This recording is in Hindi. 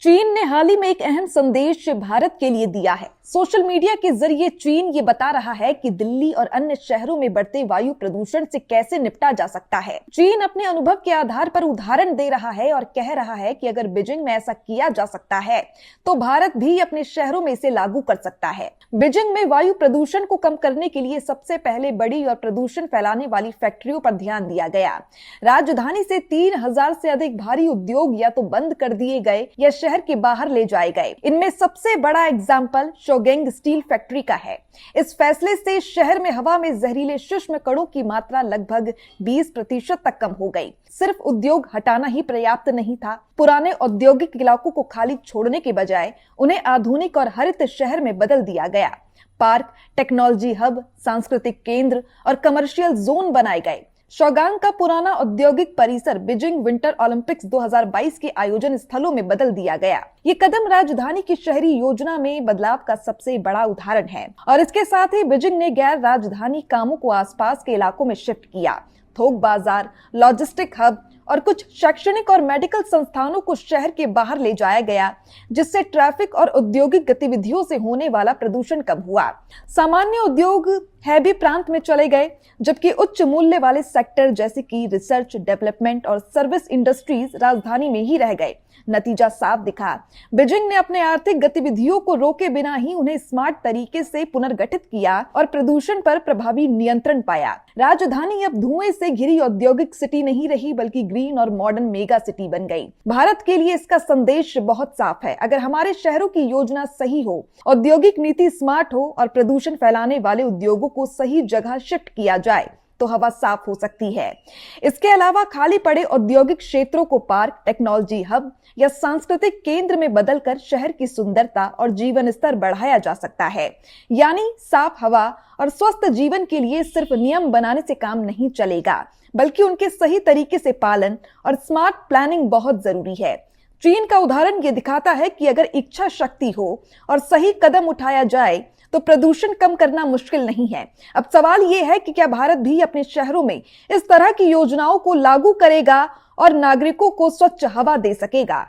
चीन ने हाल ही में एक अहम संदेश भारत के लिए दिया है। सोशल मीडिया के जरिए चीन ये बता रहा है कि दिल्ली और अन्य शहरों में बढ़ते वायु प्रदूषण से कैसे निपटा जा सकता है। चीन अपने अनुभव के आधार पर उदाहरण दे रहा है और कह रहा है कि अगर बीजिंग में ऐसा किया जा सकता है तो भारत भी अपने शहरों में इसे लागू कर सकता है। बीजिंग में वायु प्रदूषण को कम करने के लिए सबसे पहले बड़ी और प्रदूषण फैलाने वाली फैक्ट्रियों पर ध्यान दिया गया। राजधानी से 3000 से अधिक भारी उद्योग या तो बंद कर दिए गए या शहर के बाहर ले जाए गए। इनमें सबसे बड़ा एग्जाम्पल शोगेंग स्टील फैक्ट्री का है। इस फैसले से शहर में हवा में जहरीले सूक्ष्म कणों की मात्रा लगभग 20% तक कम हो गई। सिर्फ उद्योग हटाना ही पर्याप्त नहीं था। पुराने औद्योगिक इलाकों को खाली छोड़ने के बजाय उन्हें आधुनिक और हरित शहर में बदल दिया गया। पार्क, टेक्नोलॉजी हब, सांस्कृतिक केंद्र और कमर्शियल जोन बनाए गए। शोगांग का पुराना औद्योगिक परिसर बीजिंग विंटर ओलंपिक्स 2022 के आयोजन स्थलों में बदल दिया गया। ये कदम राजधानी की शहरी योजना में बदलाव का सबसे बड़ा उदाहरण है और इसके साथ ही बीजिंग ने गैर राजधानी कामों को आसपास के इलाकों में शिफ्ट किया। थोक बाजार, लॉजिस्टिक हब और कुछ शैक्षणिक और मेडिकल संस्थानों को शहर के बाहर ले जाया गया, जिससे ट्रैफिक और औद्योगिक गतिविधियों से होने वाला प्रदूषण कम हुआ। सामान्य उद्योग हैवी प्रांत में चले गए, जबकि उच्च मूल्य वाले सेक्टर जैसे कि रिसर्च, डेवलपमेंट और सर्विस इंडस्ट्रीज राजधानी में ही रह गए। नतीजा साफ दिखा। बीजिंग ने अपने आर्थिक गतिविधियों को रोके बिना ही उन्हें स्मार्ट तरीके से पुनर्गठित किया और प्रदूषण पर प्रभावी नियंत्रण पाया। राजधानी अब धुएं से घिरी औद्योगिक सिटी नहीं रही, बल्कि ग्रीन और मॉडर्न मेगा सिटी बन गई। भारत के लिए इसका संदेश बहुत साफ है। अगर हमारे शहरों की योजना सही हो, औद्योगिक नीति स्मार्ट हो और प्रदूषण फैलाने वाले उद्योगों को सही जगह शिफ्ट किया जाए तो हवा साफ हो सकती है। इसके अलावा खाली पड़े औद्योगिक क्षेत्रों को पार्क, टेक्नोलॉजी हब या सांस्कृतिक केंद्र में बदलकर शहर की सुंदरता और जीवन स्तर बढ़ाया जा सकता है। यानी साफ हवा और स्वस्थ जीवन के लिए सिर्फ नियम बनाने से काम नहीं चलेगा, बल्कि उनके सही तरीके से पालन और स्मार्ट प्लानिंग बहुत जरूरी है। चीन का उदाहरण ये दिखाता है कि अगर इच्छा शक्ति हो और सही कदम उठाया जाए तो प्रदूषण कम करना मुश्किल नहीं है। अब सवाल ये है कि क्या भारत भी अपने शहरों में इस तरह की योजनाओं को लागू करेगा और नागरिकों को स्वच्छ हवा दे सकेगा।